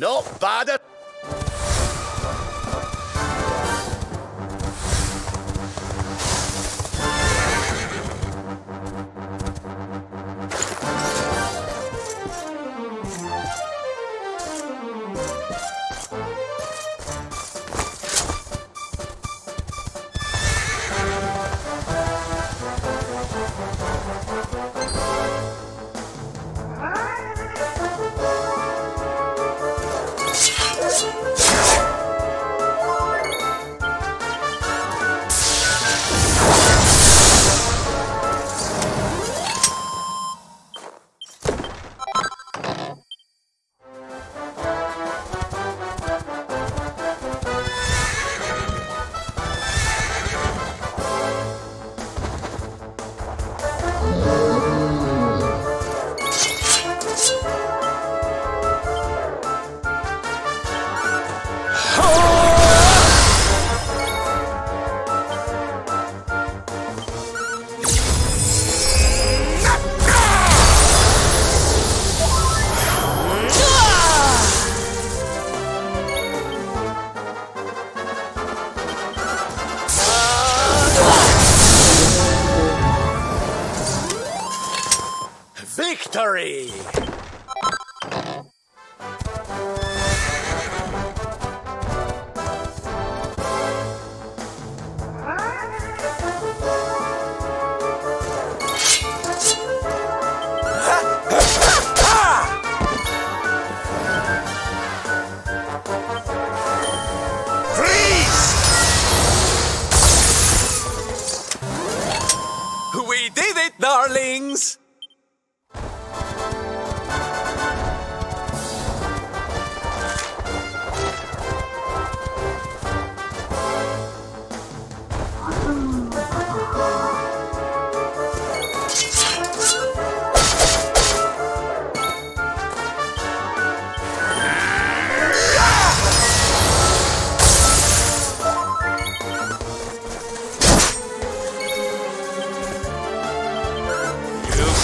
Not bad at... Victory! Freeze! We did it, darlings!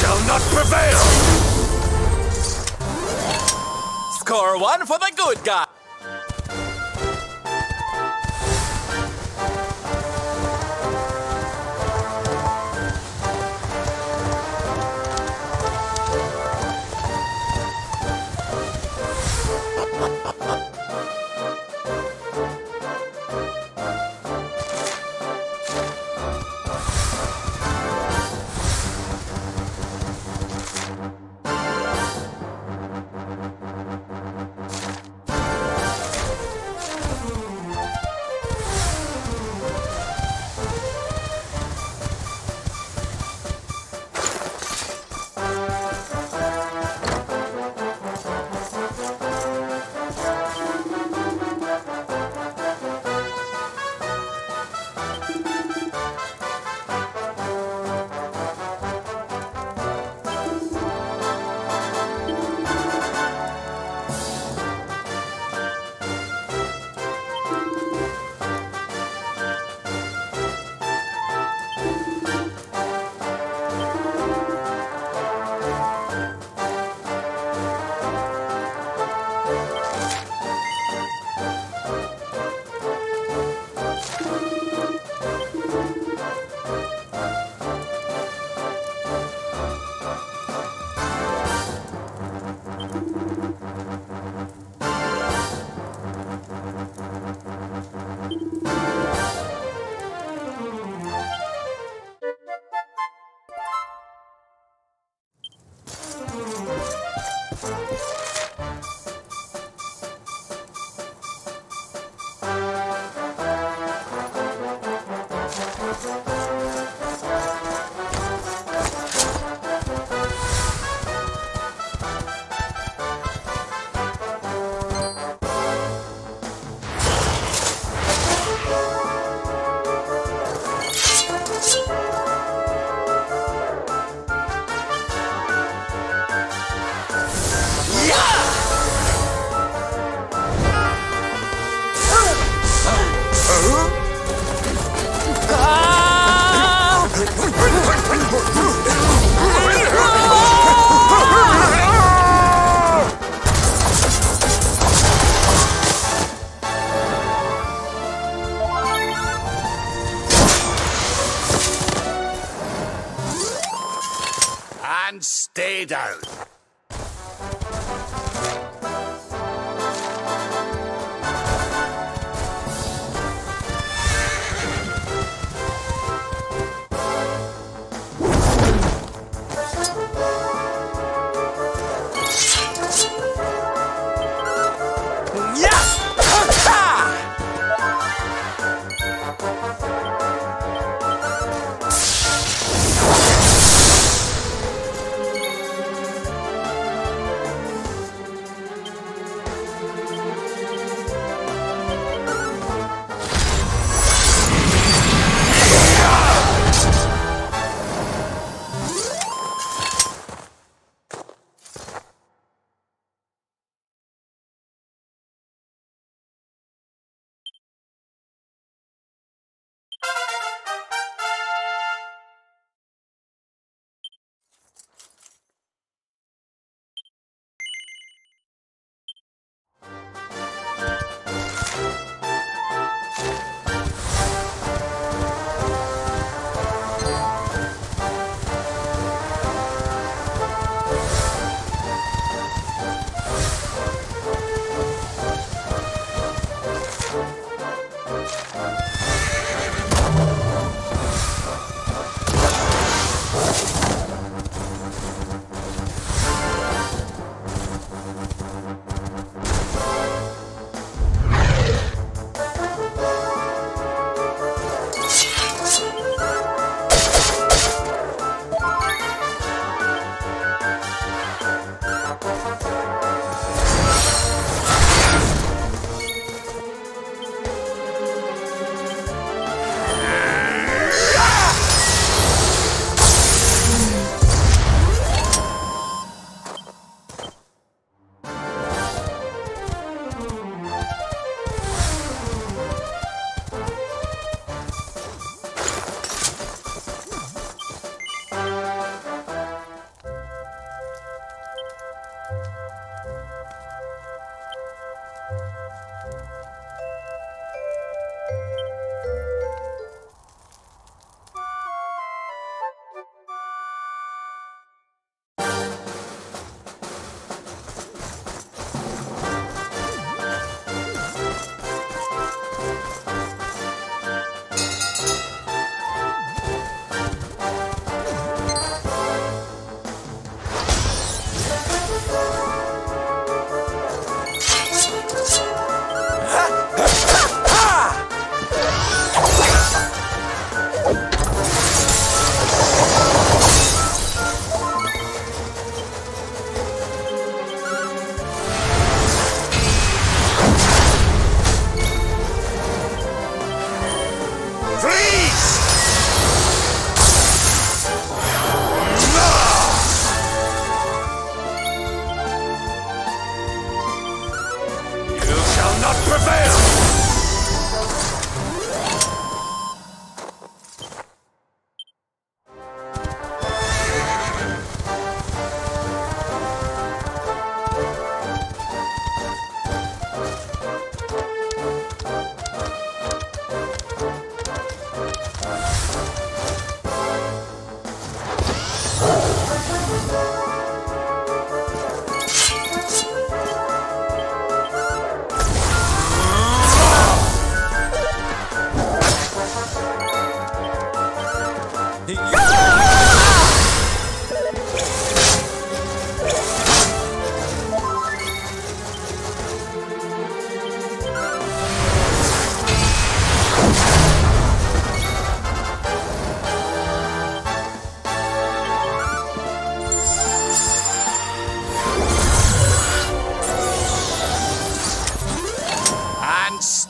Shall not prevail! Score one for the good guy! stay down.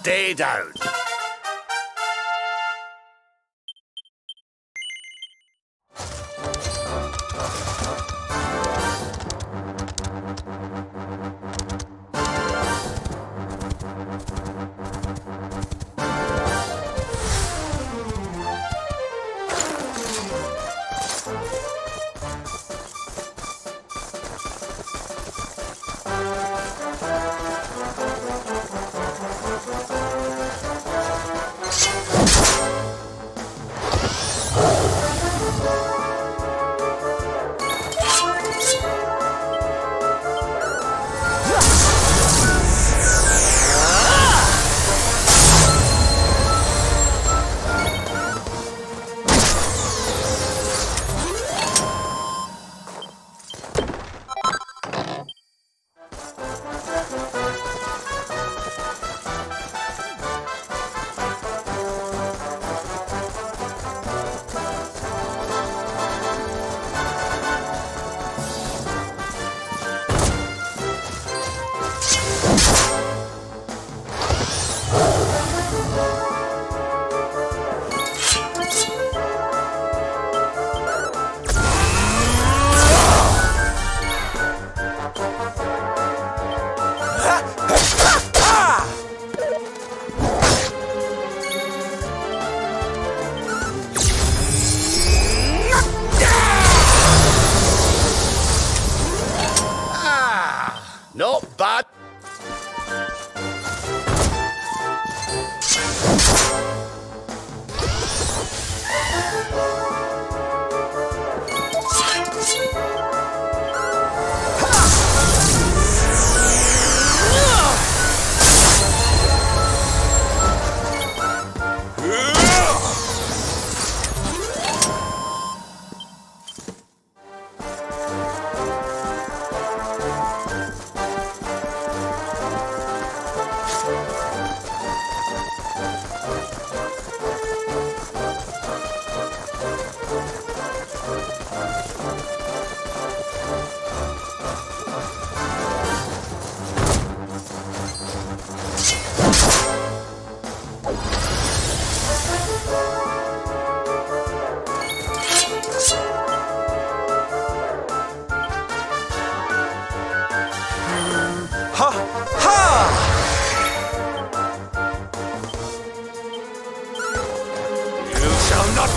Stay down.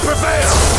prevail!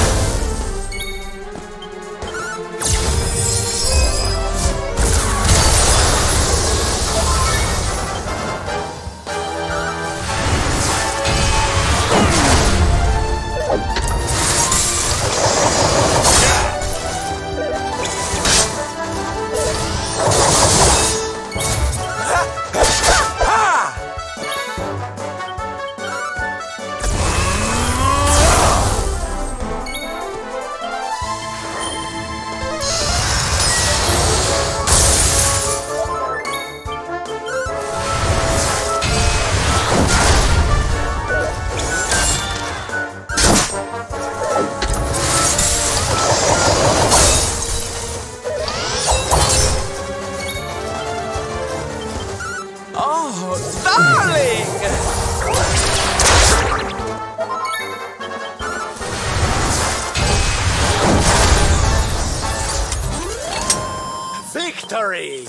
Victory!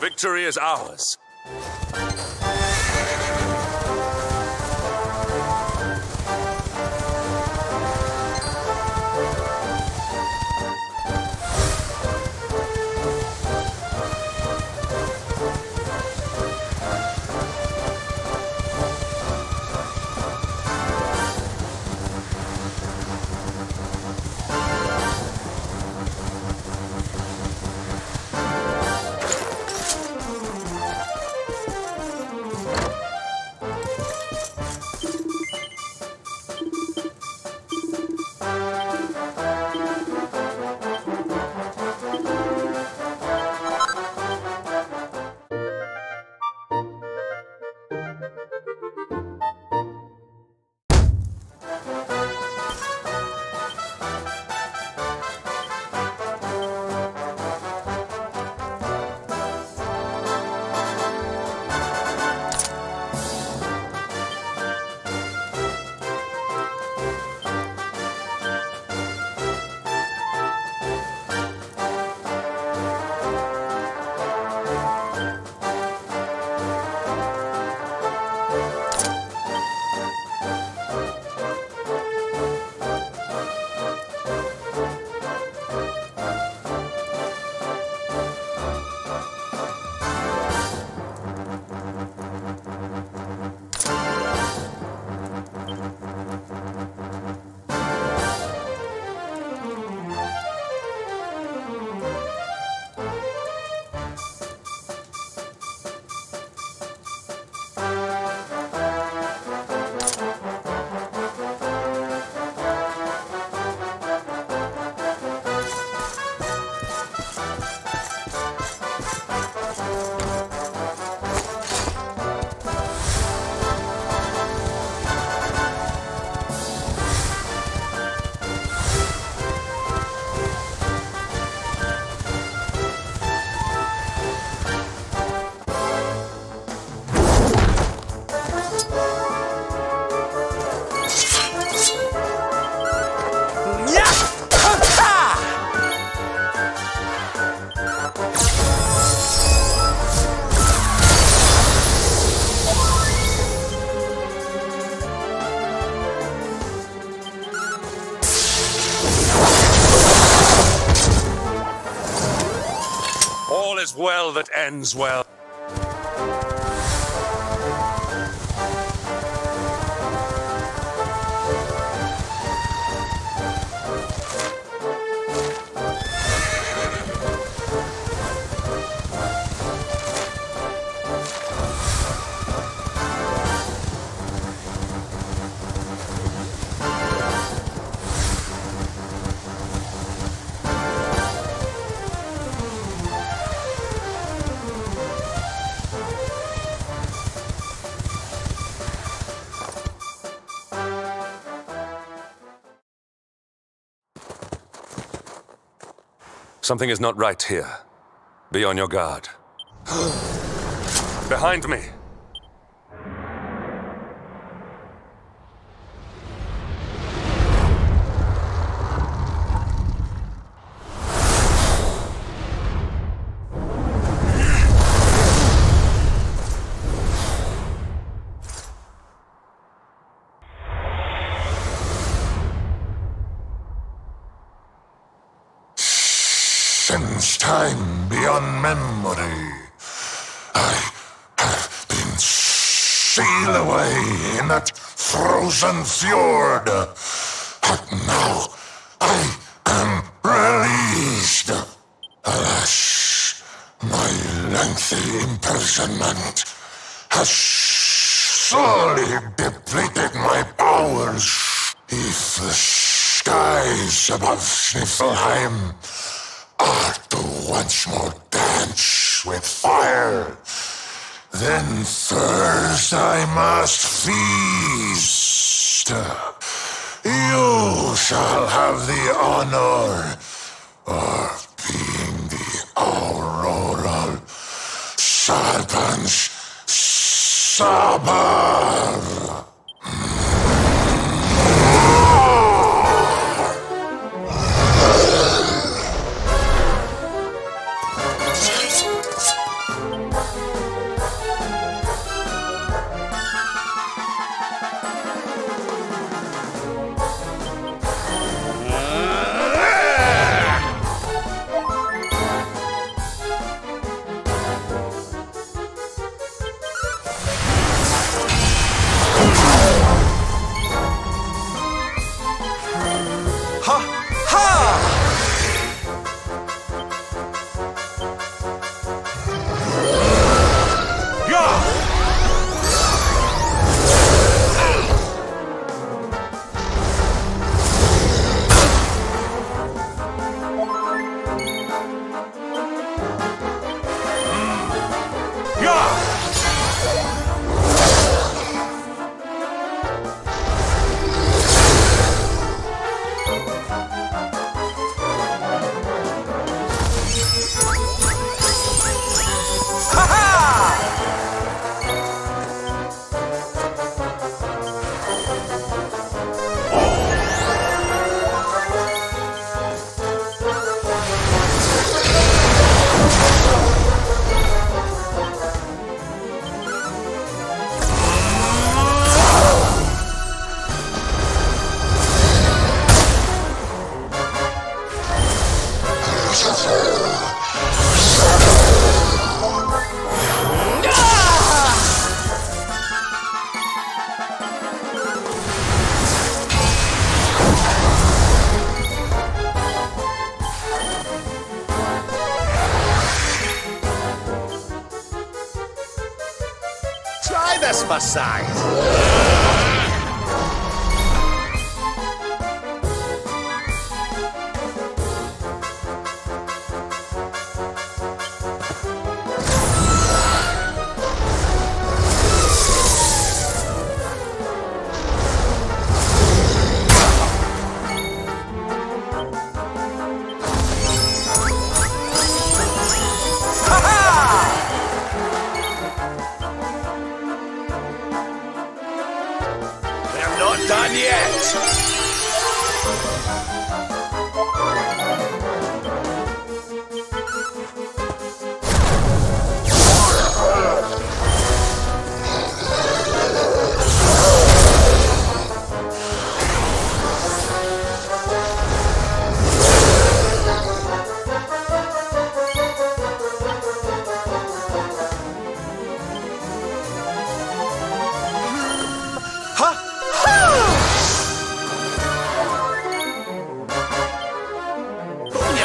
Victory is ours. All is well that ends well. Something is not right here. Be on your guard. Behind me! Since time beyond memory, I have been sealed away in that frozen fjord. But now I am released. Alas, my lengthy imprisonment has slowly depleted my powers. If the skies above Sniffelheim are to once more dance with fire, then first I must feast. You shall have the honor of being the auroral serpent's sabber. Try this massage. Not done yet!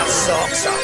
Socks up.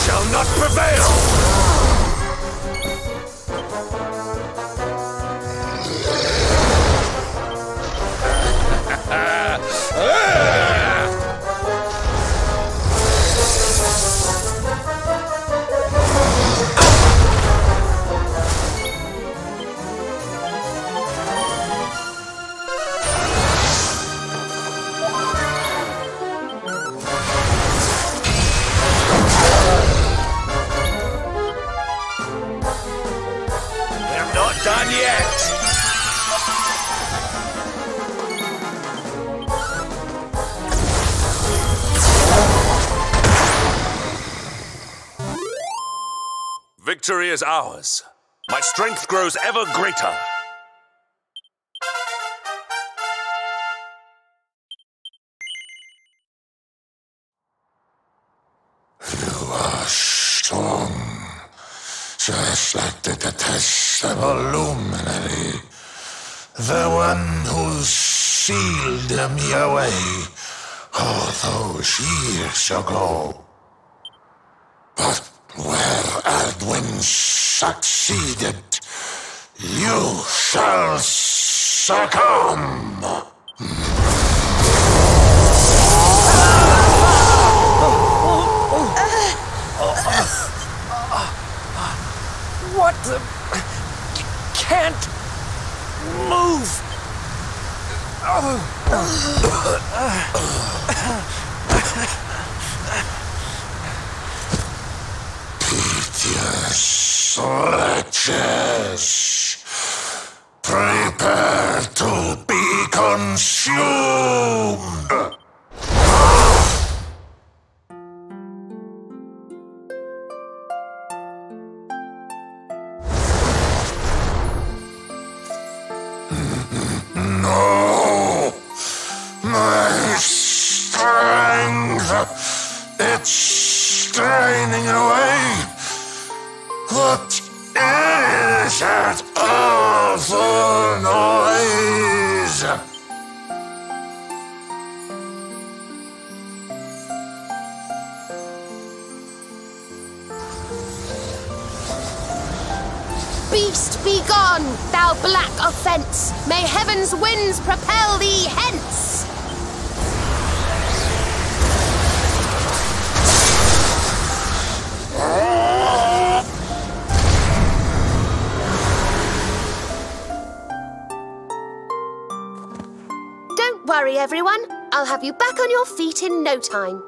shall not prevail! We're not done yet! Victory is ours. My strength grows ever greater. You are strong, just like the detestable luminary, the one who sealed me away all those years ago. But where Aldwin succeeded, you shall succumb. What the... Can't... move! Piteous wretches, prepare to be consumed! No! My strength! It's straining away! What is that awful noise? Beast, be gone, thou black offence! May heaven's winds propel thee hence! Don't worry, everyone. I'll have you back on your feet in no time.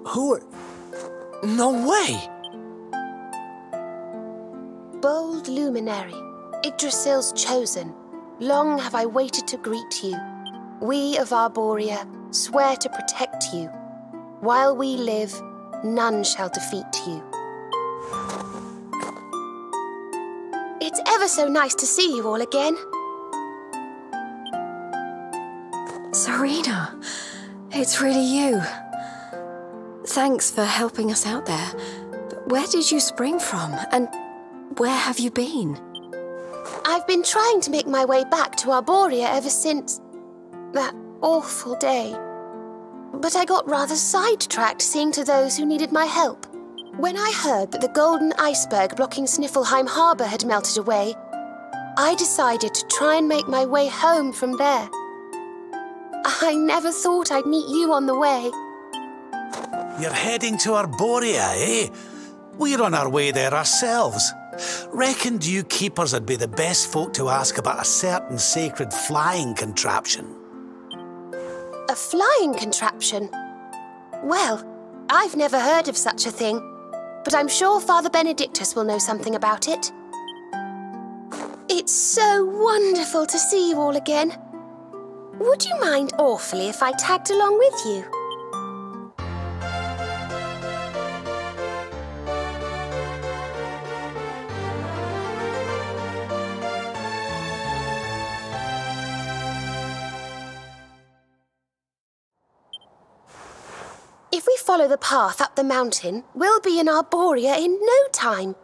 Who are... No way! Bold luminary, Yggdrasil's chosen, long have I waited to greet you. We of Arboria swear to protect you. While we live, none shall defeat you. It's ever so nice to see you all again. Serena, it's really you. Thanks for helping us out there. But where did you spring from, and where have you been? I've been trying to make my way back to Arboria ever since that awful day. But I got rather sidetracked seeing to those who needed my help. When I heard that the golden iceberg blocking Sniffelheim Harbour had melted away, I decided to try and make my way home from there. I never thought I'd meet you on the way. You're heading to Arboria, eh? We're on our way there ourselves. Reckoned you keepers would be the best folk to ask about a certain sacred flying contraption. A flying contraption? Well, I've never heard of such a thing, but I'm sure Father Benedictus will know something about it. It's so wonderful to see you all again. Would you mind awfully if I tagged along with you? If we follow the path up the mountain, we'll be in Arboria in no time.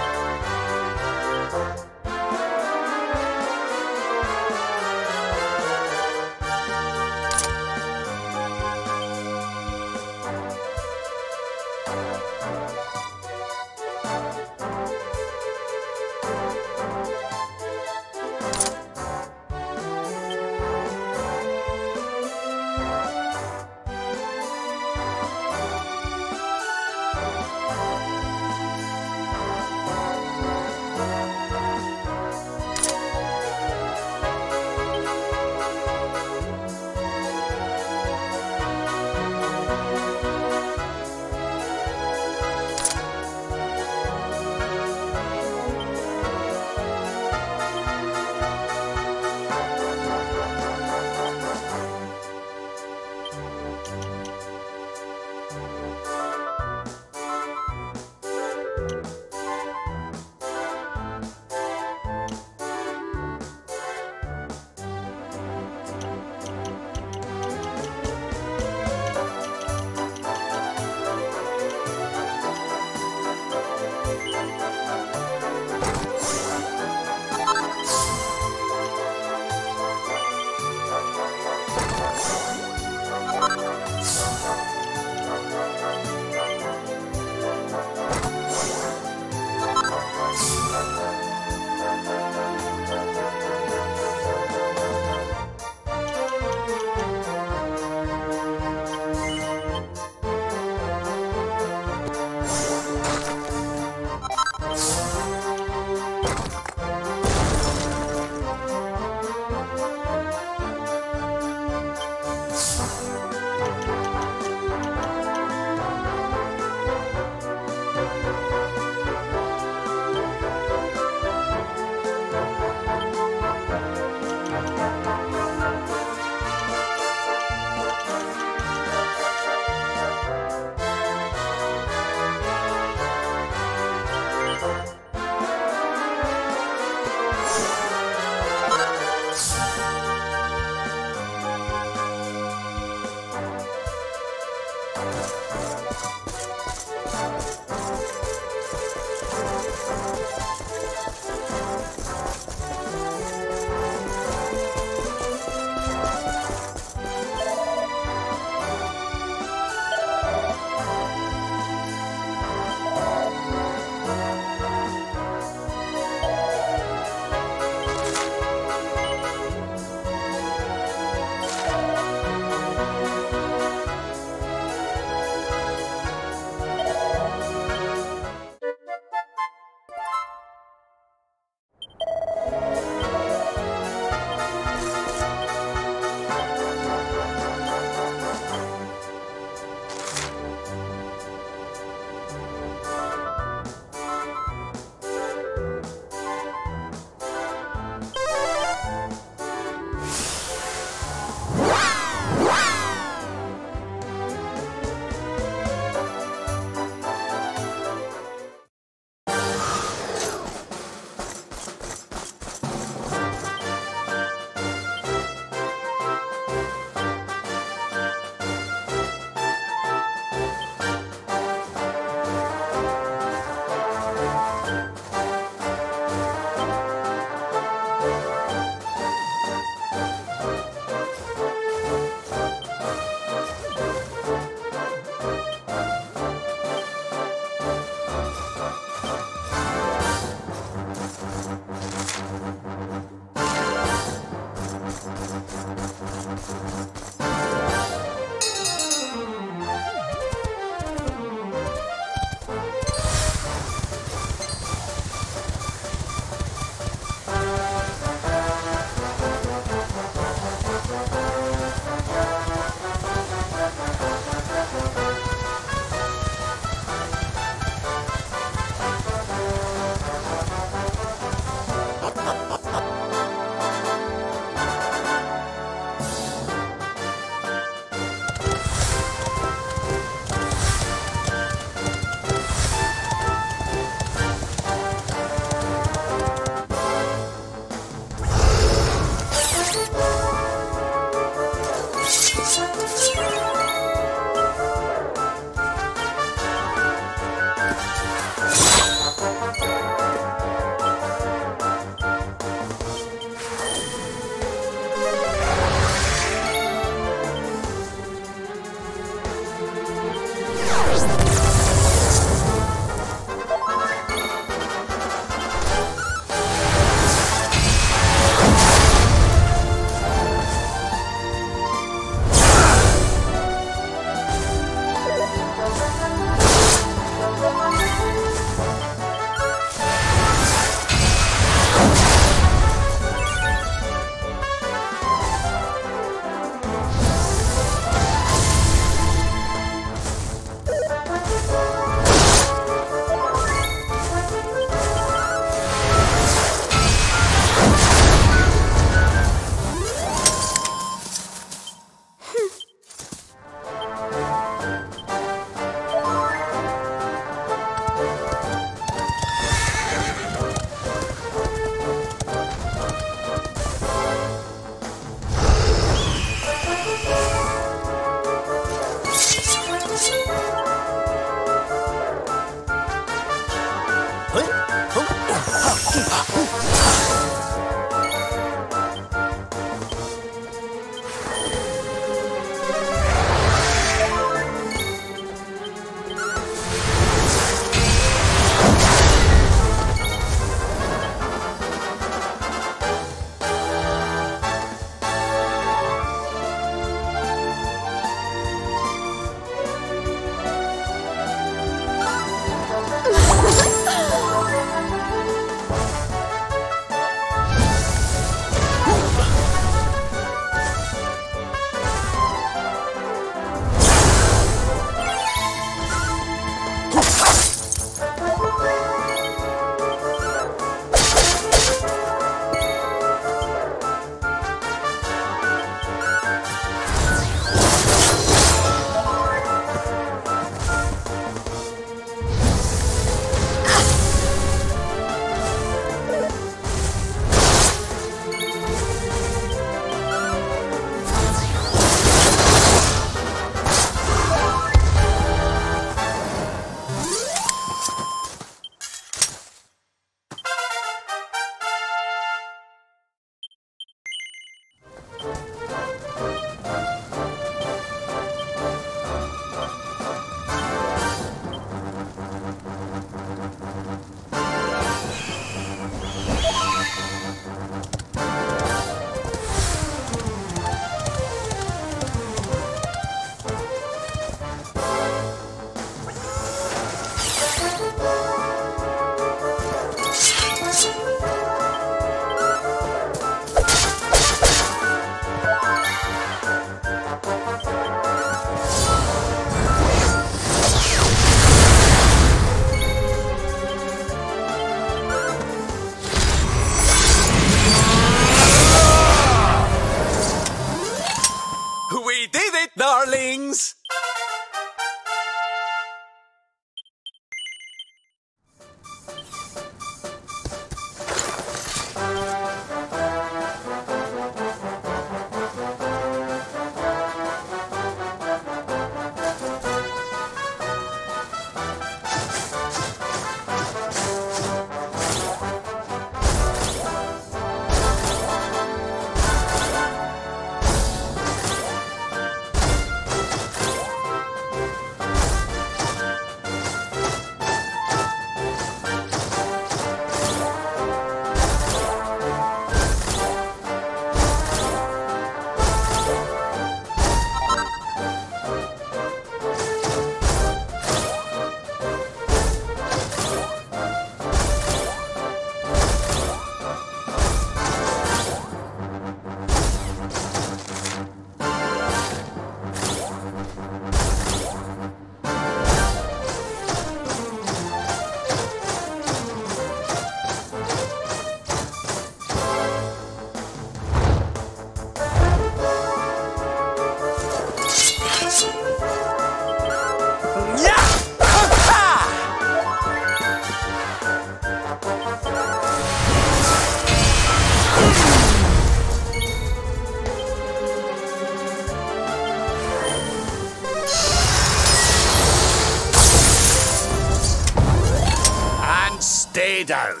lay down.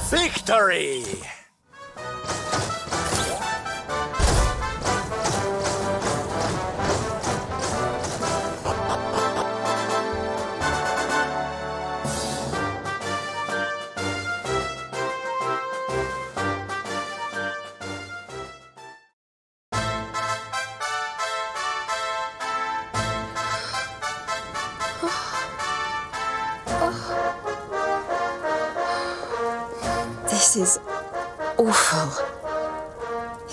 Victory! This is awful.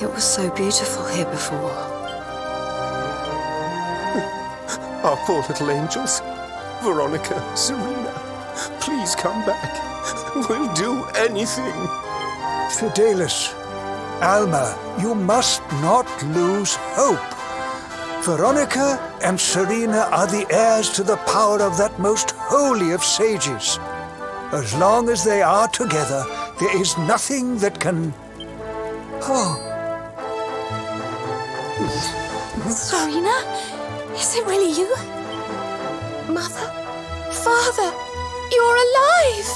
It was so beautiful here before. Our poor little angels. Veronica, Serena, please come back. We'll do anything. Fidelis, Alma, you must not lose hope. Veronica and Serena are the heirs to the power of that most holy of sages. As long as they are together, there is nothing that can... Oh. Serena? Is it really you? Mother? Father? You're alive!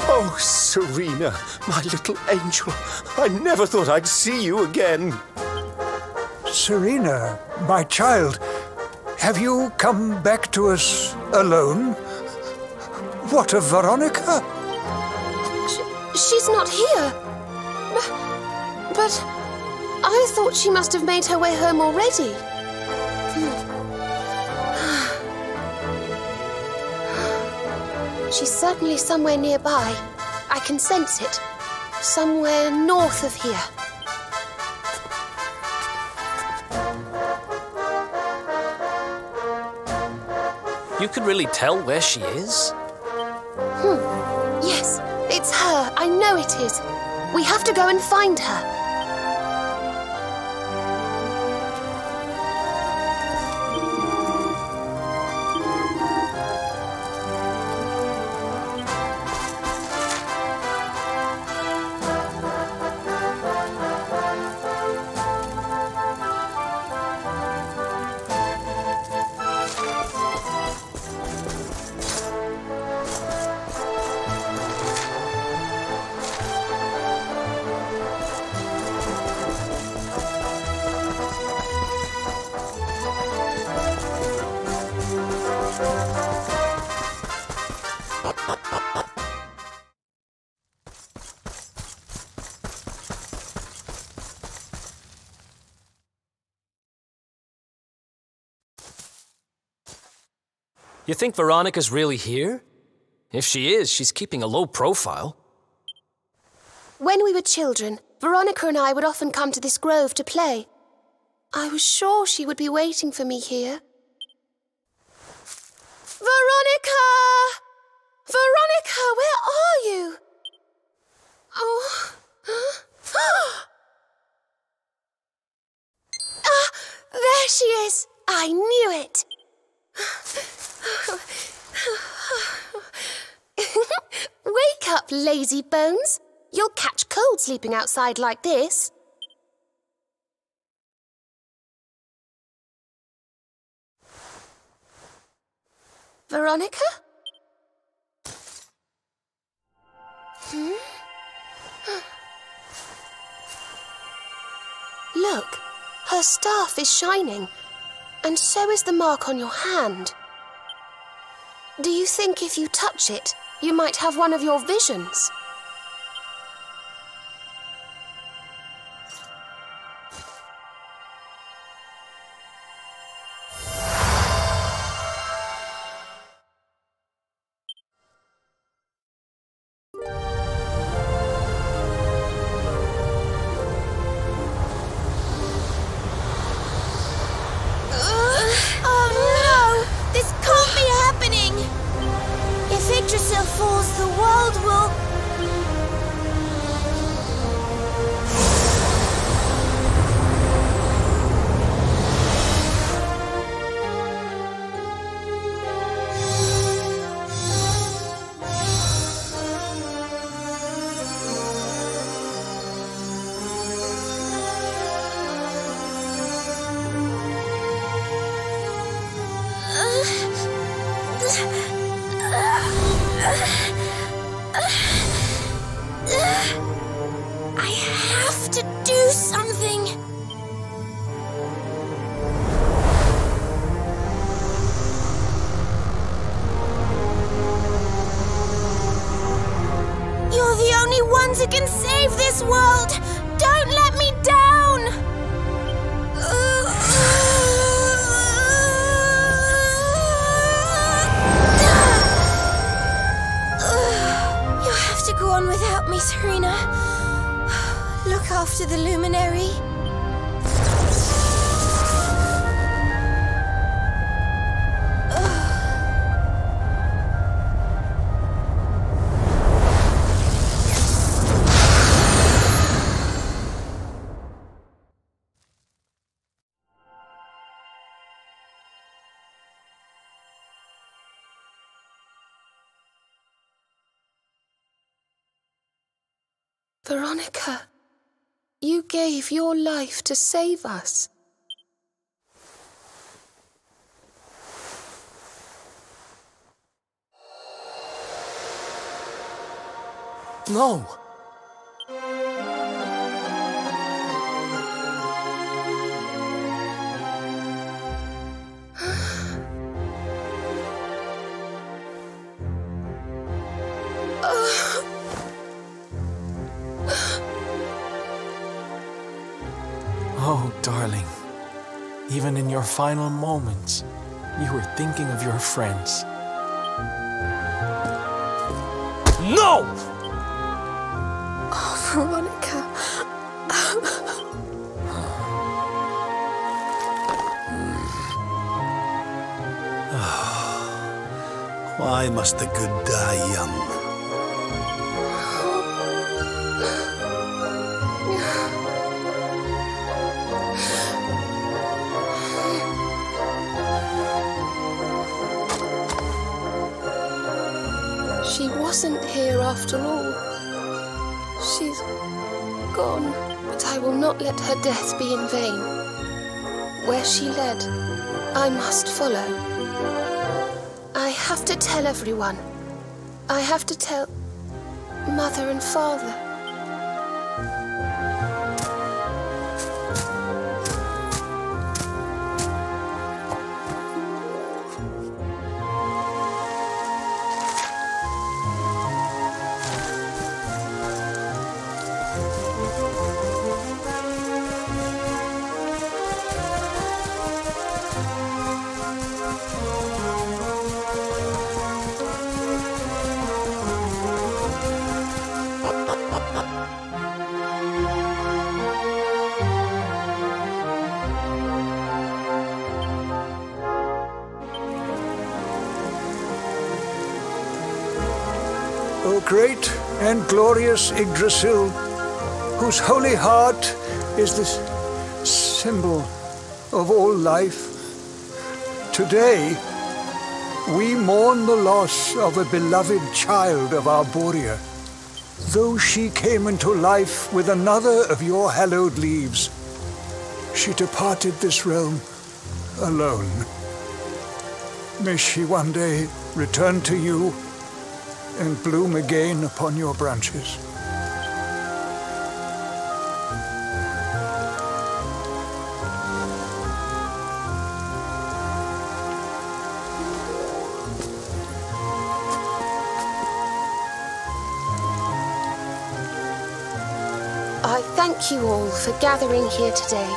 Oh, Serena, my little angel. I never thought I'd see you again. Serena, my child, have you come back to us alone? What of Veronica? She's not here. But I thought she must have made her way home already. She's certainly somewhere nearby. I can sense it. Somewhere north of here. You could really tell where she is? Yes, it's her. I know it is. We have to go and find her. You think Veronica's really here? If she is, she's keeping a low profile. When we were children, Veronica and I would often come to this grove to play. I was sure she would be waiting for me here. Veronica! Veronica, where are you? Oh. Ah, there she is. I knew it. Wake up, lazy bones. You'll catch cold sleeping outside like this. Veronica? Look, her staff is shining, and so is the mark on your hand. Do you think if you touch it, you might have one of your visions? Yggdrasil falls, the world will... I have to do something. You're the only ones who can save this world. Don't let me down. You have to go on without me, Serena. Look after the luminary. Veronica, you gave your life to save us. No! Oh, darling. Even in your final moments, you were thinking of your friends. No! Oh, Veronica. Why must the good die young? She wasn't here after all. She's gone. But I will not let her death be in vain. Where she led, I must follow. I have to tell everyone. I have to tell Mother and Father. O great and glorious Yggdrasil, whose holy heart is the symbol of all life, today we mourn the loss of a beloved child of Arbolia. Though she came into life with another of your hallowed leaves, she departed this realm alone. May she one day return to you and bloom again upon your branches. I thank you all for gathering here today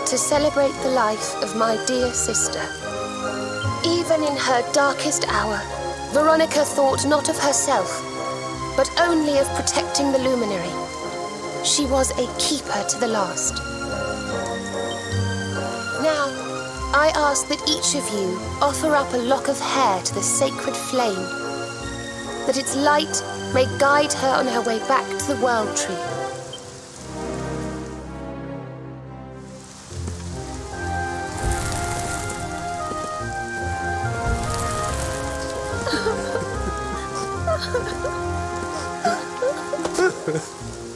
to celebrate the life of my dear sister. Even in her darkest hour, Veronica thought not of herself, but only of protecting the luminary. She was a keeper to the last. Now, I ask that each of you offer up a lock of hair to the sacred flame. that its light may guide her on her way back to the World Tree.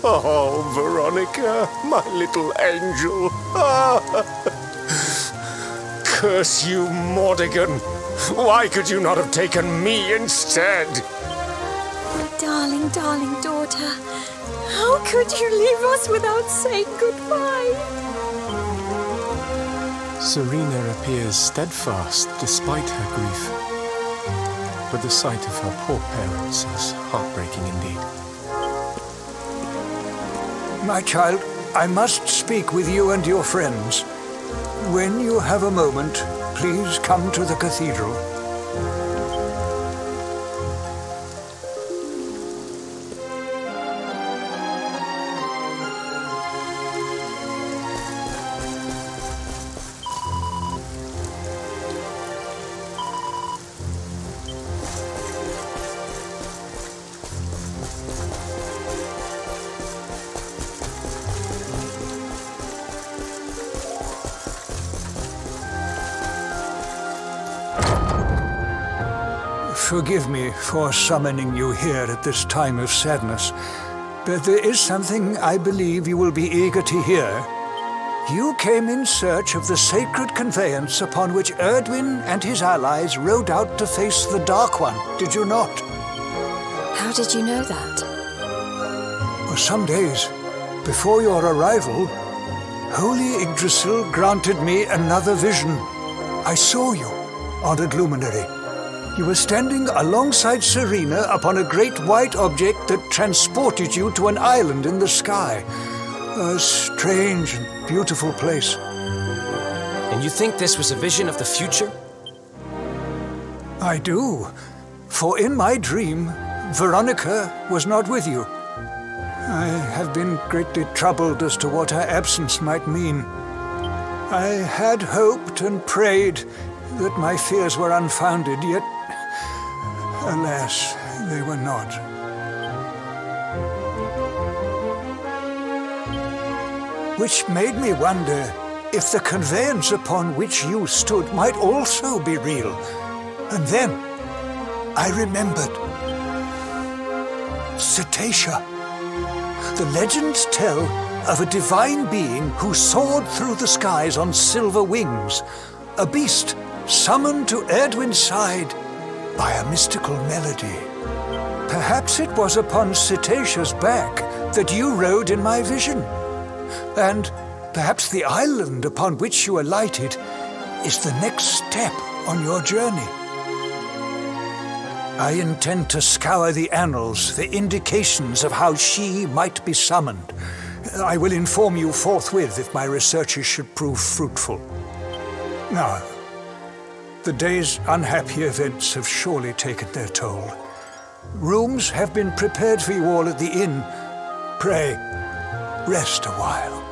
Oh, Veronica, my little angel. Curse you, Mordigan. Why could you not have taken me instead? My darling, darling daughter. How could you leave us without saying goodbye? Serena appears steadfast despite her grief. But the sight of her poor parents is heartbreaking indeed. My child, I must speak with you and your friends. When you have a moment, please come to the cathedral. Forgive me for summoning you here at this time of sadness, but there is something I believe you will be eager to hear. You came in search of the sacred conveyance upon which Erdwin and his allies rode out to face the Dark One, did you not? How did you know that? For some days before your arrival, Holy Yggdrasil granted me another vision. I saw you, Honored Luminary. You were standing alongside Serena upon a great white object that transported you to an island in the sky. A strange and beautiful place. And you think this was a vision of the future? I do. For in my dream, Veronica was not with you. I have been greatly troubled as to what her absence might mean. I had hoped and prayed that my fears were unfounded, yet alas, they were not. Which made me wonder if the conveyance upon which you stood might also be real. And then I remembered. Cetacea. The legends tell of a divine being who soared through the skies on silver wings, a beast summoned to Erdwin's side by a mystical melody. Perhaps it was upon Cetacea's back that you rode in my vision. And perhaps the island upon which you alighted is the next step on your journey. I intend to scour the annals for indications of how she might be summoned. I will inform you forthwith if my researches should prove fruitful. Now, the day's unhappy events have surely taken their toll. Rooms have been prepared for you all at the inn. Pray, rest a while.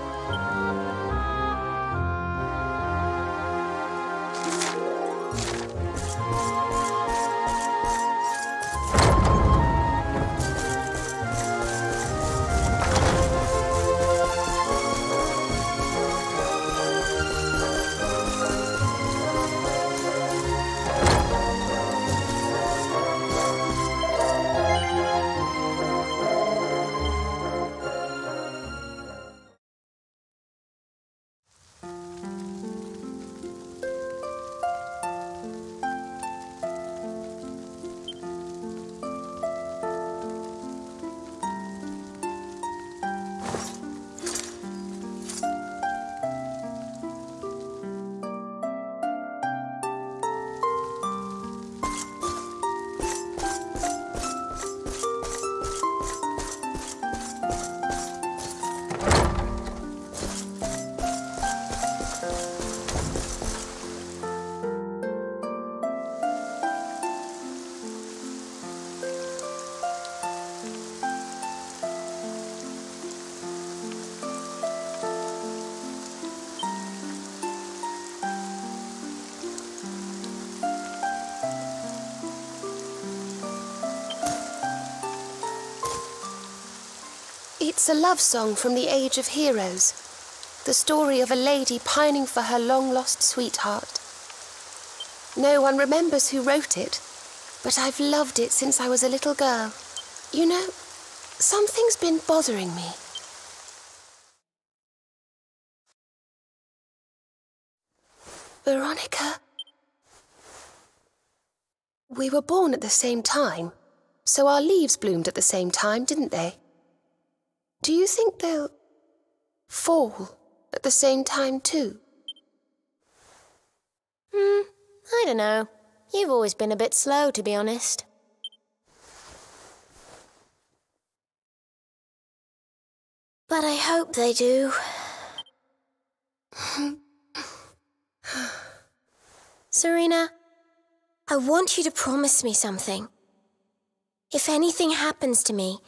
It's a love song from the Age of Heroes. The story of a lady pining for her long-lost sweetheart. No one remembers who wrote it, but I've loved it since I was a little girl. You know, something's been bothering me. Veronica, we were born at the same time, so our leaves bloomed at the same time, didn't they? Do you think they'll fall at the same time too? I don't know. You've always been a bit slow, to be honest. But I hope they do. Serena, I want you to promise me something. If anything happens to me,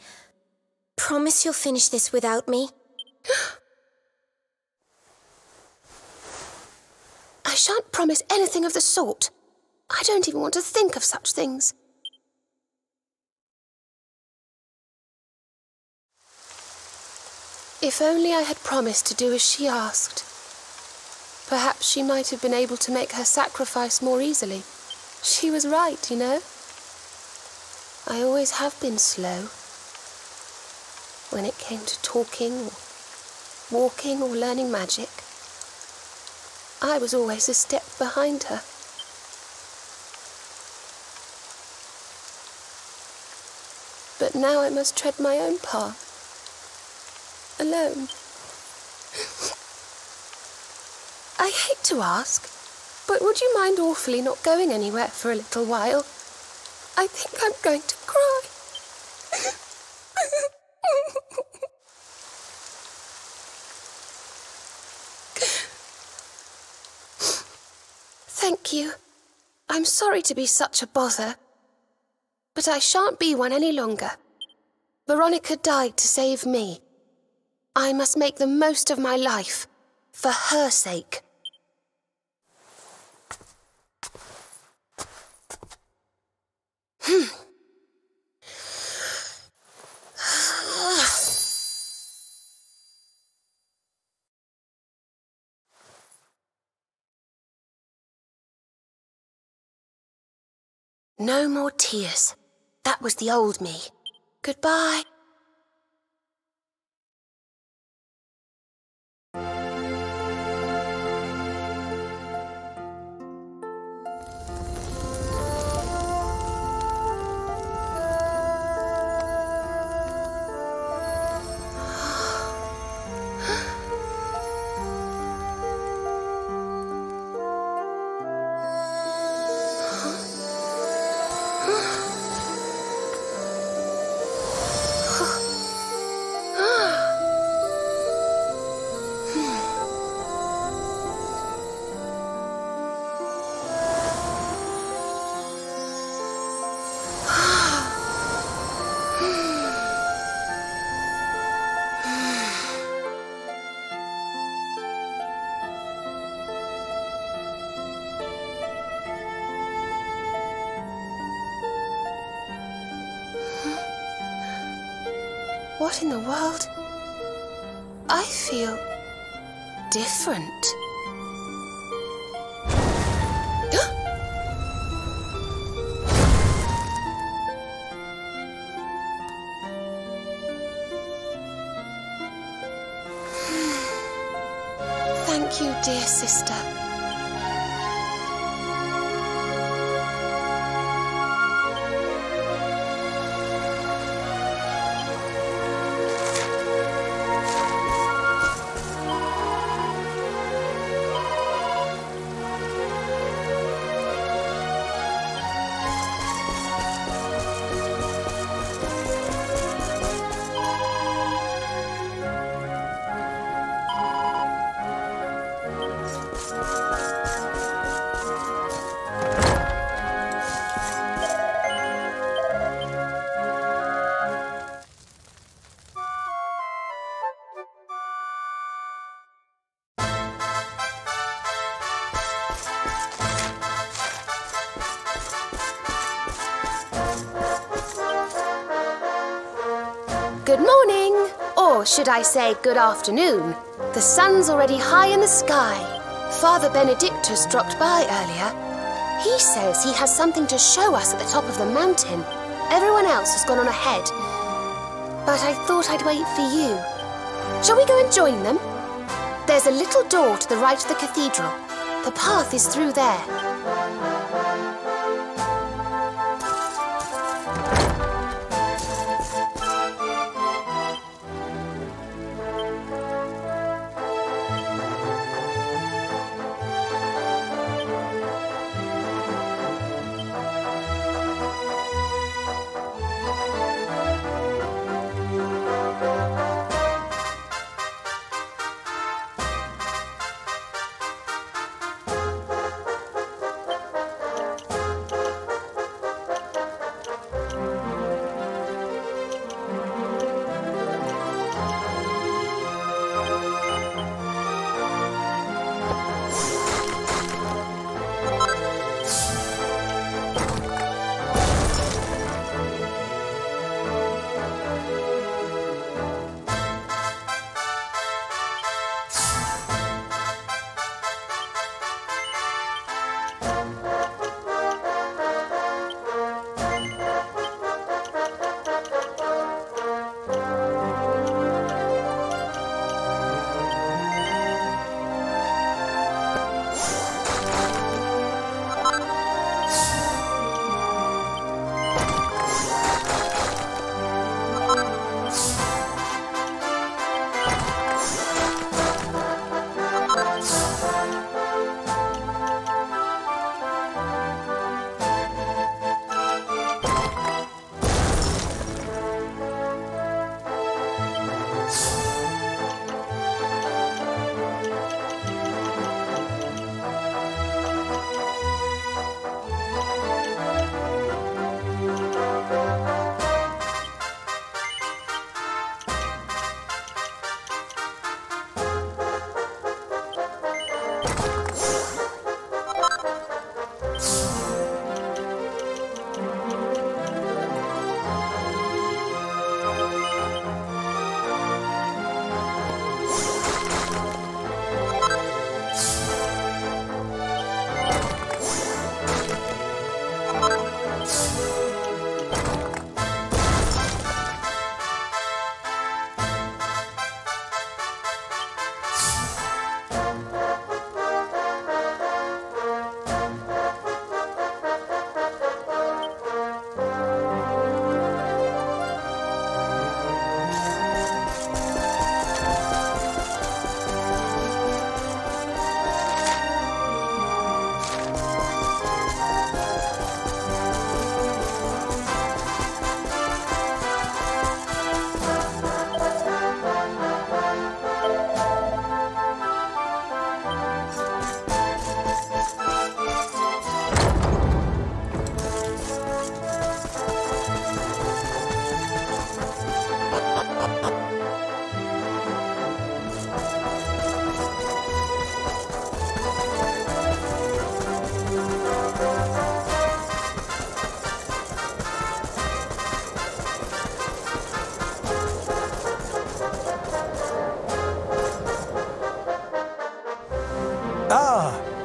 promise you'll finish this without me. I shan't promise anything of the sort. I don't even want to think of such things. If only I had promised to do as she asked. Perhaps she might have been able to make her sacrifice more easily. She was right, you know. I always have been slow. When it came to talking or walking or learning magic, I was always a step behind her. But now I must tread my own path. Alone. I hate to ask, but would you mind awfully not going anywhere for a little while? I think I'm going to cry. Thank you. I'm sorry to be such a bother, but I shan't be one any longer. Veronica died to save me. I must make the most of my life, for her sake. No more tears. That was the old me. Goodbye. What in the world? I feel different. Thank you, dear sister. Good morning, Or should I say good afternoon? The sun's already high in the sky. Father Benedictus dropped by earlier. He says he has something to show us at the top of the mountain. Everyone else has gone on ahead. But I thought I'd wait for you. Shall we go and join them? There's a little door to the right of the cathedral. The path is through there.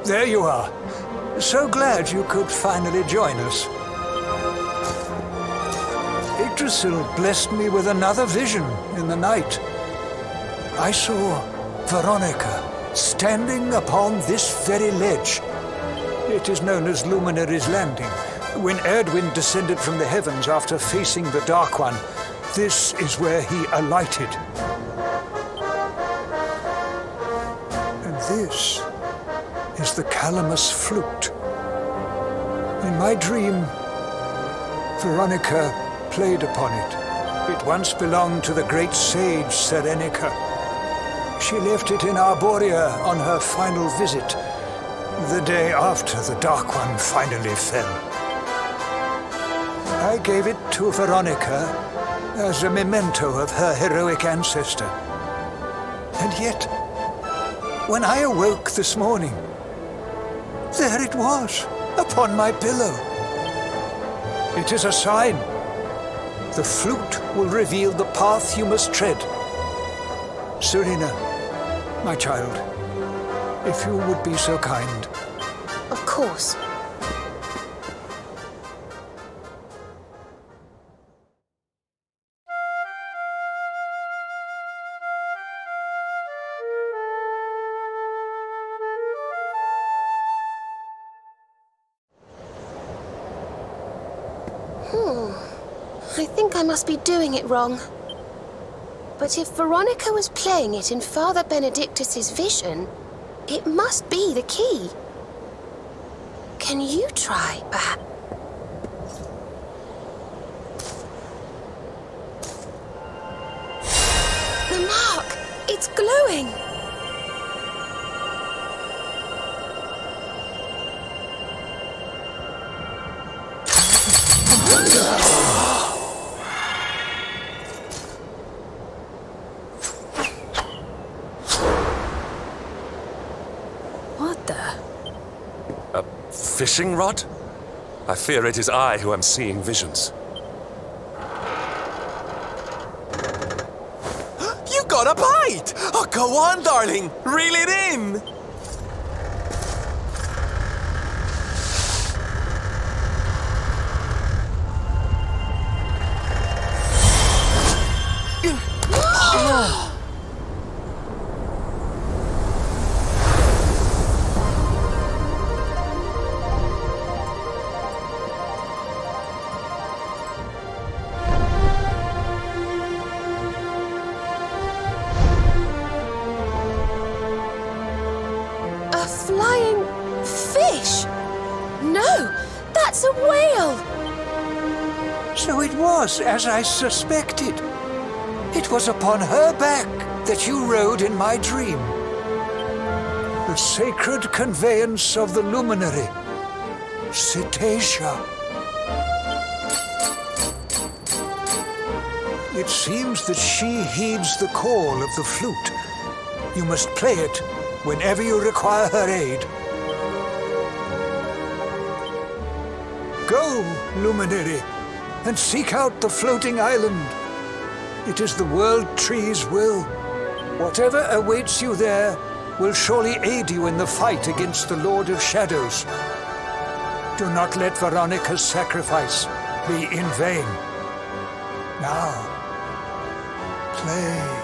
There you are. So glad you could finally join us. Yggdrasil blessed me with another vision in the night. I saw Veronica standing upon this very ledge. It is known as Luminary's Landing. When Erdwin descended from the heavens after facing the Dark One, this is where he alighted. And this is the Calamus flute. In my dream, Veronica played upon it. It once belonged to the great sage Serenica. She left it in Arbolia on her final visit, the day after the Dark One finally fell. I gave it to Veronica as a memento of her heroic ancestor. And yet, when I awoke this morning, there it was, upon my pillow. It is a sign. The flute will reveal the path you must tread, Serena, my child, if you would be so kind. Of course. I think I must be doing it wrong. But if Veronica was playing it in Father Benedictus's vision, it must be the key. Can you try, perhaps? The mark! It's glowing! What the? A fishing rod? I fear it is I who am seeing visions. You got a bite! Oh, go on, darling! Reel it in! A flying fish? No, that's a whale! So it was as I suspected. It was upon her back that you rode in my dream. The sacred conveyance of the luminary, Cetacea. It seems that she heeds the call of the flute. You must play it whenever you require her aid. Go, luminary, and seek out the floating island. It is the World Tree's will. Whatever awaits you there will surely aid you in the fight against the Lord of Shadows. Do not let Veronica's sacrifice be in vain. Now, play.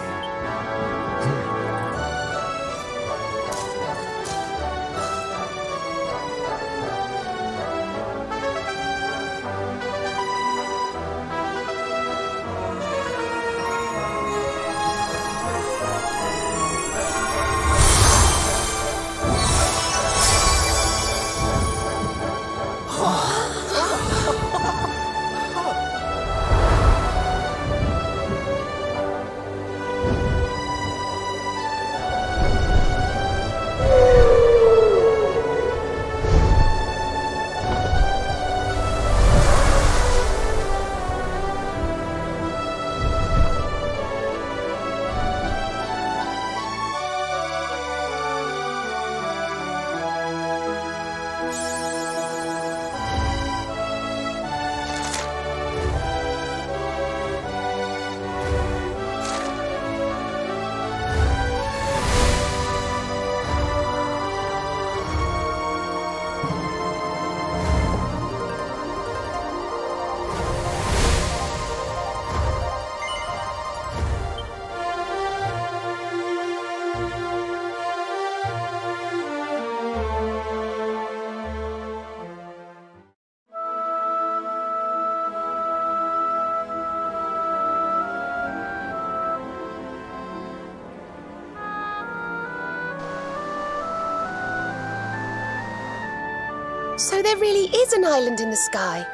So there really is an island in the sky,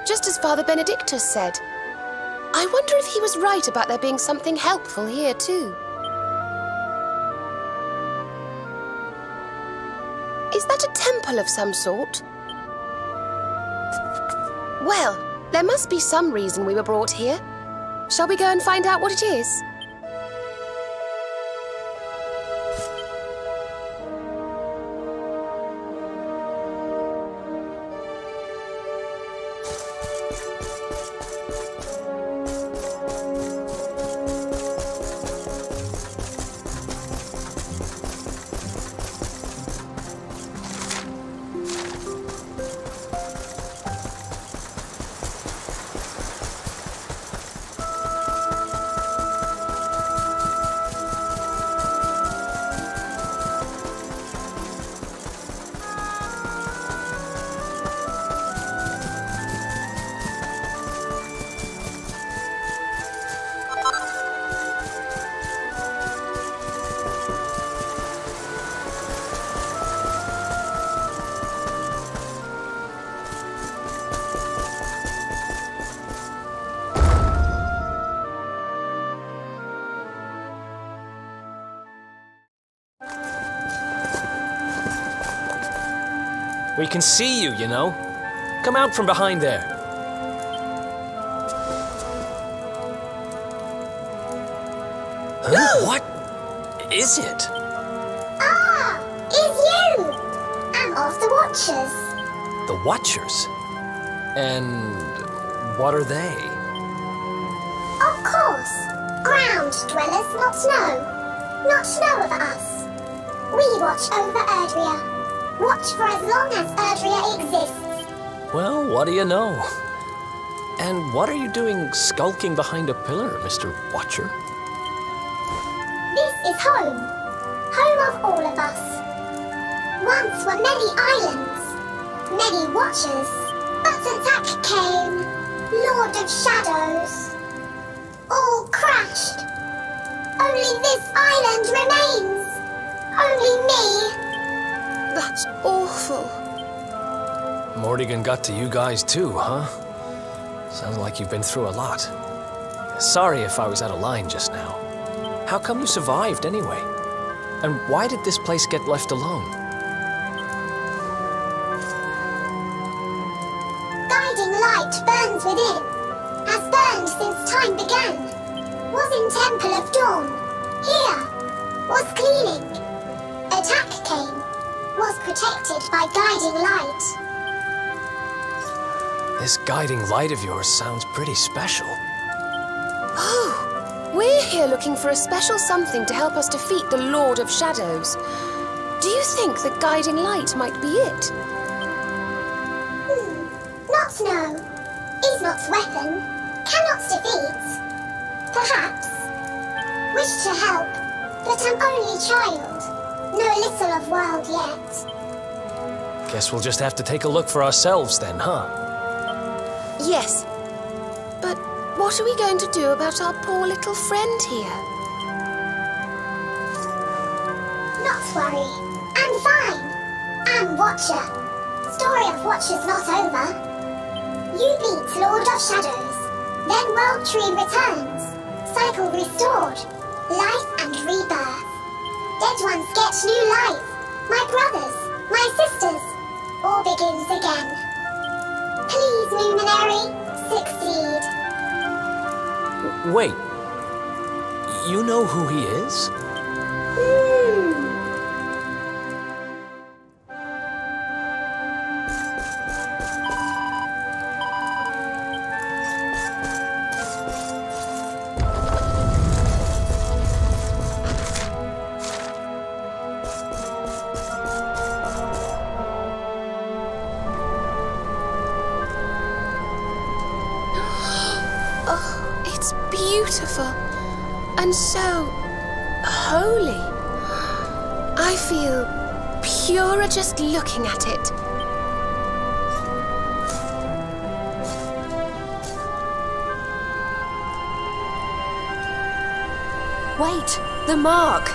just as Father Benedictus said. I wonder if he was right about there being something helpful here too. Is that a temple of some sort? Well, there must be some reason we were brought here. Shall we go and find out what it is? We can see you, you know. Come out from behind there. Huh? What is it? Ah, it's you! I'm of the Watchers. The Watchers? And what are they? Of course. Ground dwellers not know of us. We watch over Erdrea. Watch for as long as Erdrea exists. Well, what do you know? And what are you doing skulking behind a pillar, Mr. Watcher? This is home. Home of all of us. Once were many islands, many Watchers. But attack came, Lord of Shadows. All crashed. Only this island remains. Only me. That's awful. Morrigan got to you guys too, huh? Sounds like you've been through a lot. Sorry if I was out of line just now. How come you survived anyway? And why did this place get left alone? Guiding light burns within, has burned since time began. Was in Temple of Dawn, here, was cleaning. Attack came, was protected by guiding light. This guiding light of yours sounds pretty special. Oh, we're here looking for a special something to help us defeat the Lord of Shadows. Do you think the guiding light might be it? Not know. Is not weapon. Cannot defeat. Perhaps. Wish to help, but am only child. Know little of world yet. Guess we'll just have to take a look for ourselves then, huh? Yes. But what are we going to do about our poor little friend here? Not worry. I'm fine. I'm Watcher. Story of Watchers not over. You beat Lord of Shadows. Then World Tree returns. Cycle restored. Life and rebirth. Dead ones get new life. My brothers, my sisters. All begins again. Please, Luminary, succeed. Wait. You know who he is? Beautiful and so holy. I feel purer just looking at it. Wait, the mark.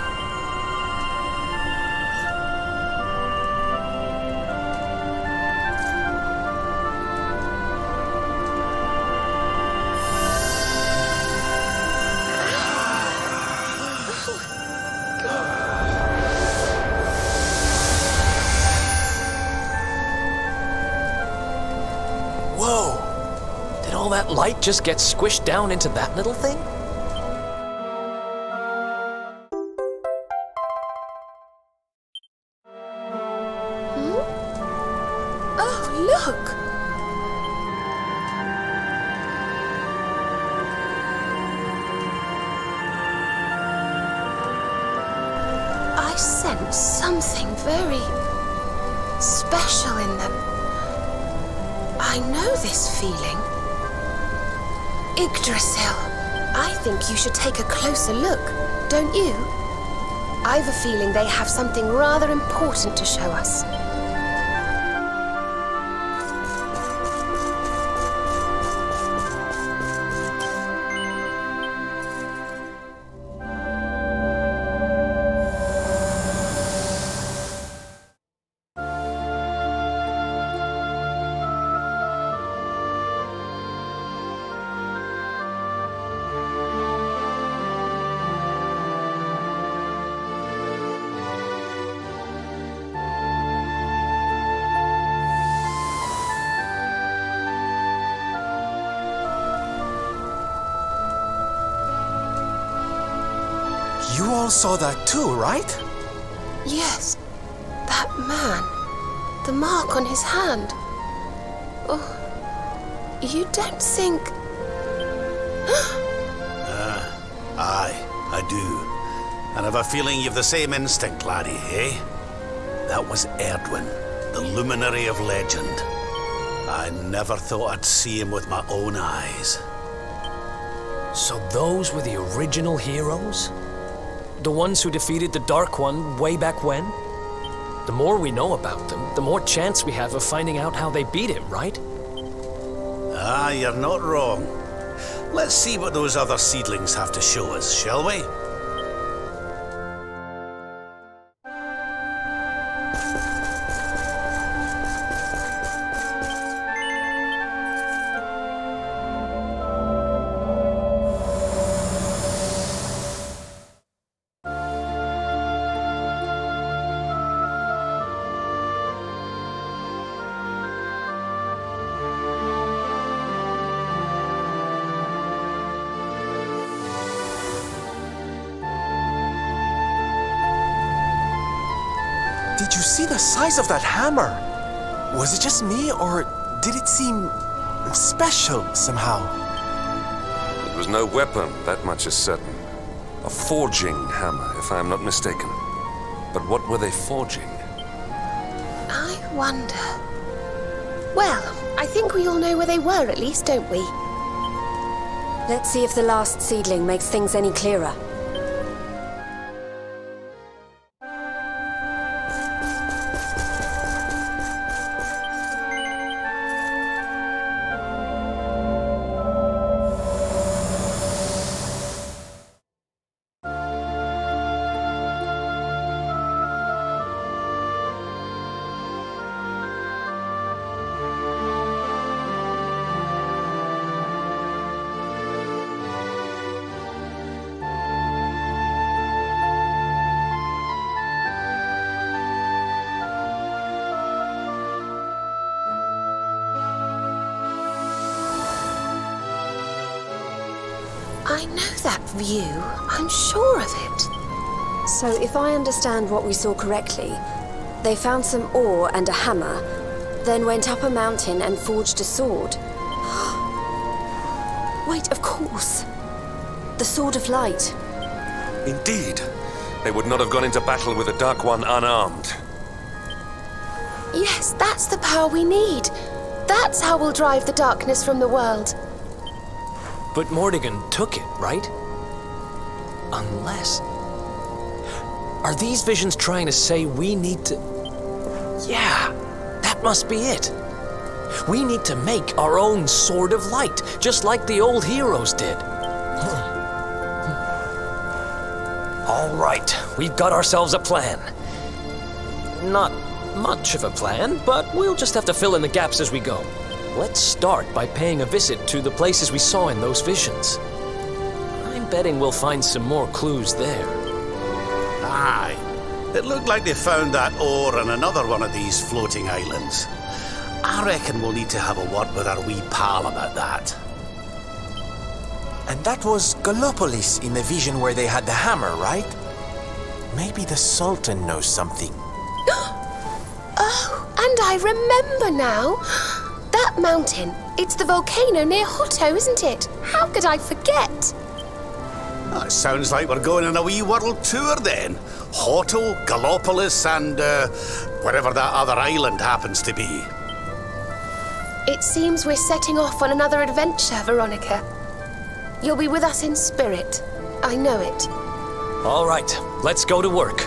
That light just gets squished down into that little thing? Oh, look! I sense something very special in them. I know this feeling. Yggdrasil, I think you should take a closer look, don't you? I've a feeling they have something rather important to show us. You all saw that too, right? Yes. That man. The mark on his hand. Oh, you don't think... Aye, I do. And I've a feeling you've the same instinct, laddie, eh? That was Erdwin, the luminary of legend. I never thought I'd see him with my own eyes. So those were the original heroes? The ones who defeated the Dark One way back when? The more we know about them, the more chance we have of finding out how they beat him, right? Ah, you're not wrong. Let's see what those other seedlings have to show us, shall we? Did you see the size of that hammer? Was it just me, or did it seem special somehow? It was no weapon, that much is certain. A forging hammer, if I am not mistaken. But what were they forging? I wonder... Well, I think we all know where they were at least, don't we? Let's see if the last seedling makes things any clearer. I know that view. I'm sure of it. So if I understand what we saw correctly, they found some ore and a hammer, then went up a mountain and forged a sword. Wait, of course. The Sword of Light. Indeed. They would not have gone into battle with the Dark One unarmed. Yes, that's the power we need. That's how we'll drive the darkness from the world. But Mordigan took it, right? Unless... Are these visions trying to say we need to... Yeah, that must be it. We need to make our own Sword of Light, just like the old heroes did. All right, we've got ourselves a plan. Not much of a plan, but we'll just have to fill in the gaps as we go. Let's start by paying a visit to the places we saw in those visions. I'm betting we'll find some more clues there. Aye. It looked like they found that ore on another one of these floating islands. I reckon we'll need to have a word with our wee pal about that. And that was Gallopolis in the vision where they had the hammer, right? Maybe the Sultan knows something. Oh, and I remember now. That mountain, it's the volcano near Hotto, isn't it? How could I forget? That sounds like we're going on a wee world tour then. Hotto, Gallopolis, and wherever that other island happens to be. It seems we're setting off on another adventure, Veronica. You'll be with us in spirit. I know it. All right, let's go to work.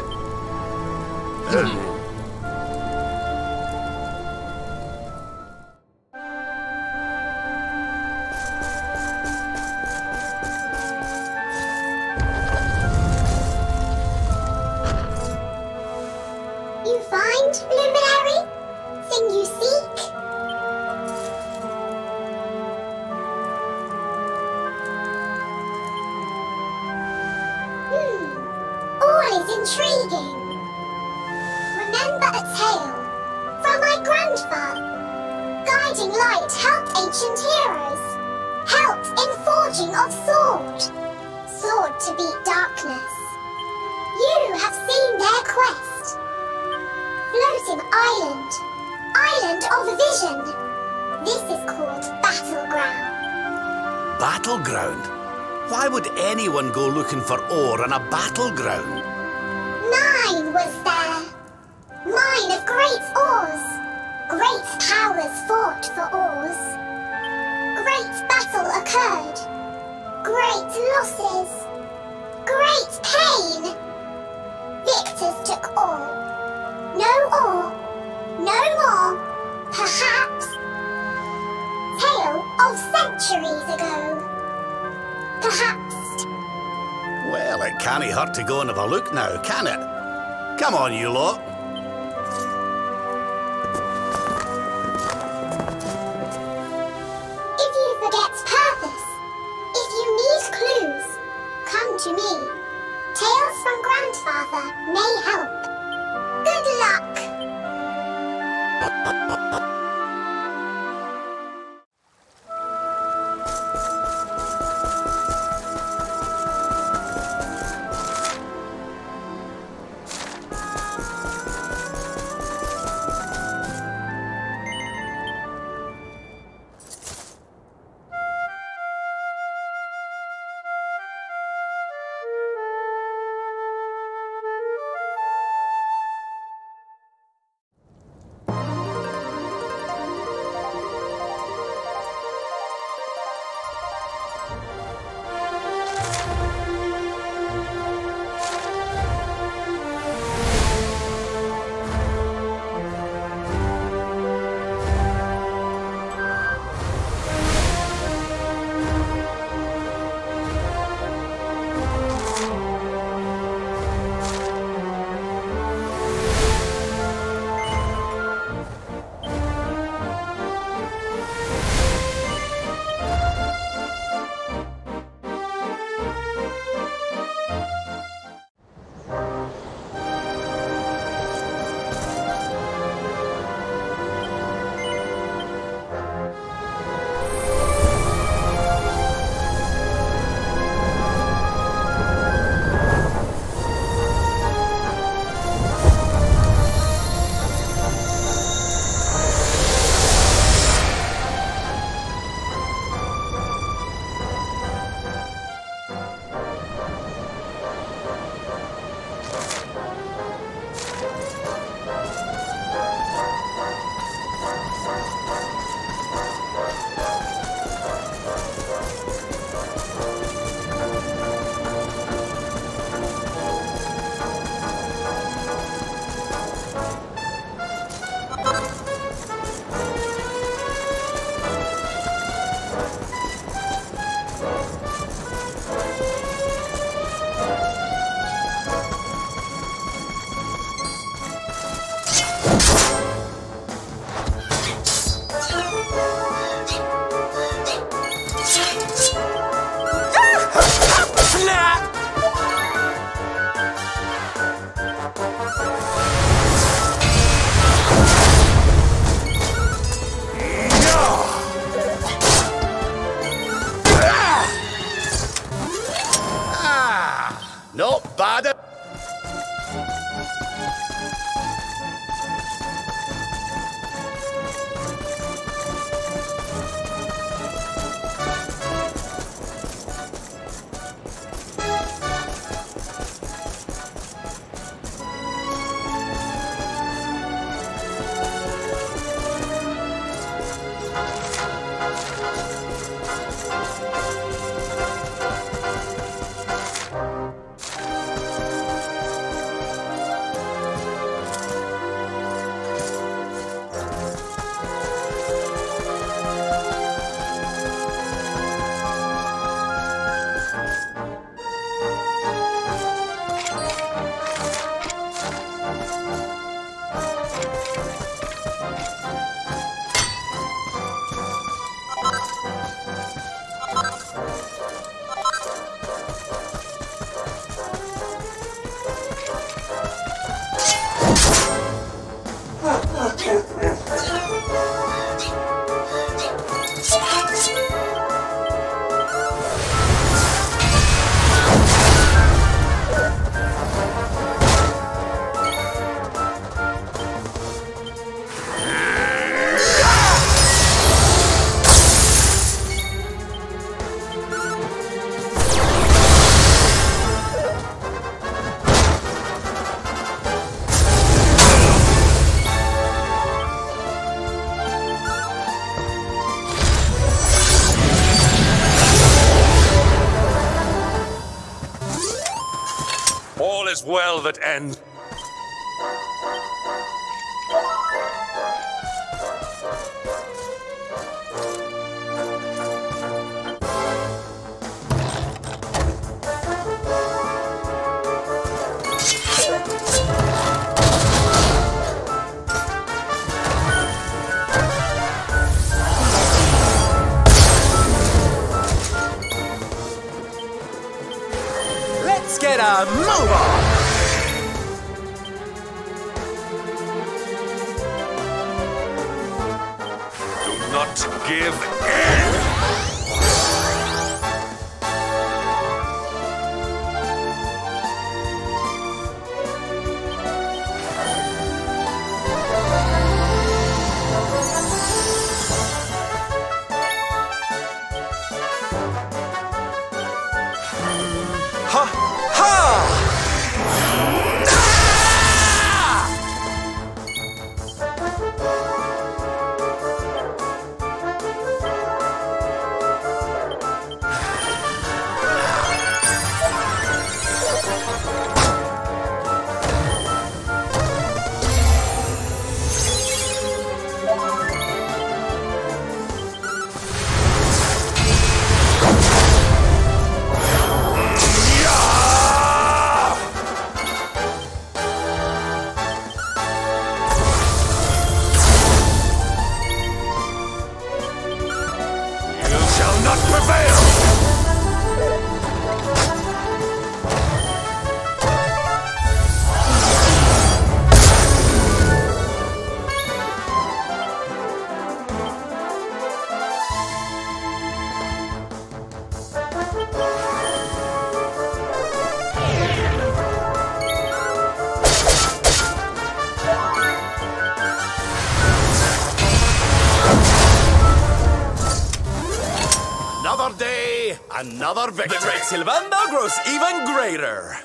You find, Luminary? Thing you seek? All is intriguing. Remember a tale from my grandfather. Guiding light helped ancient heroes. Helped in forging of sword. Sword to beat darkness. Island. Island of Vision. This is called Battleground. Battleground? Why would anyone go looking for ore on a battleground? Mine was there. Mine of great ores. Great powers fought for ores. Great battle occurred. Great losses. Great pain. Victors took all. No ore. No more. Perhaps. Tale of centuries ago. Perhaps. Well, it can't hurt to go and have a look now, can it? Come on, you lot. If you forget purpose, if you need clues, come to me. Tales from Grandfather may help. Good luck! Not bad. is well that ends. Let's get a move on! Do not give in! Ha! Ha! Not prevail! Another day, another victory. The great Sylvander grows even greater.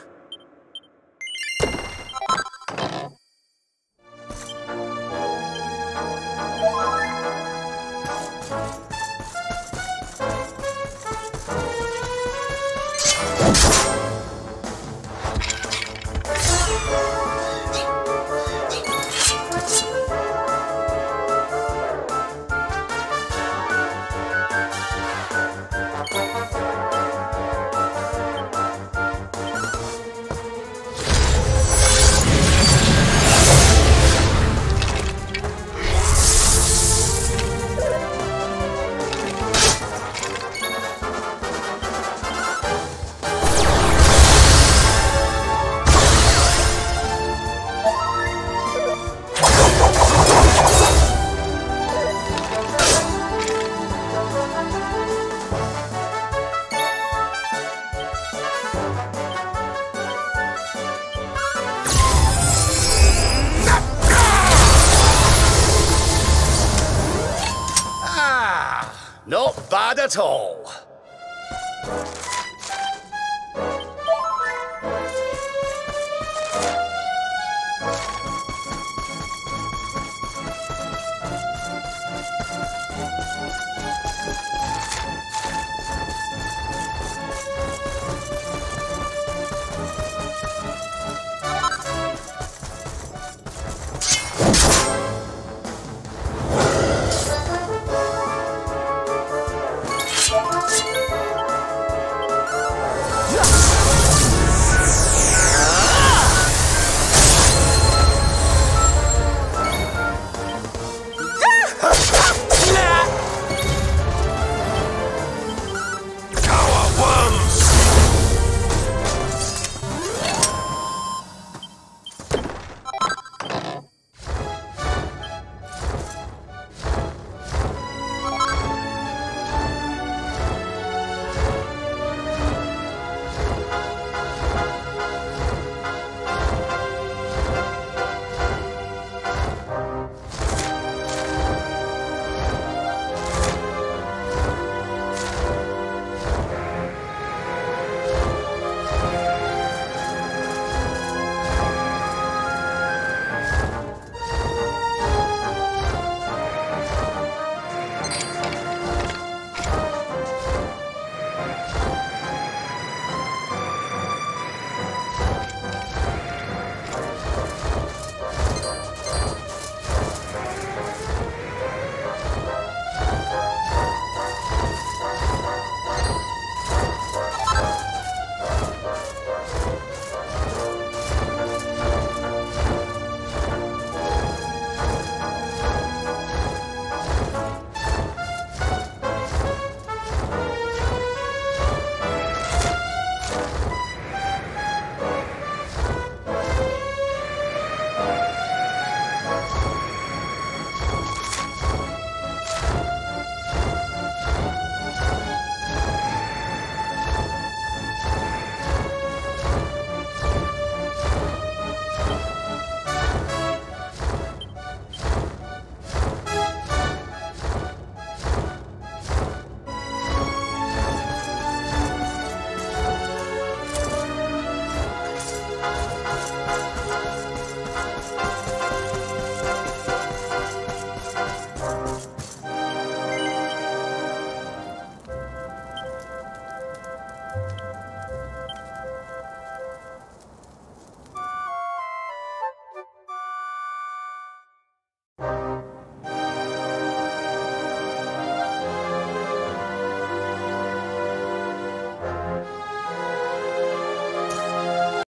Not bad at all.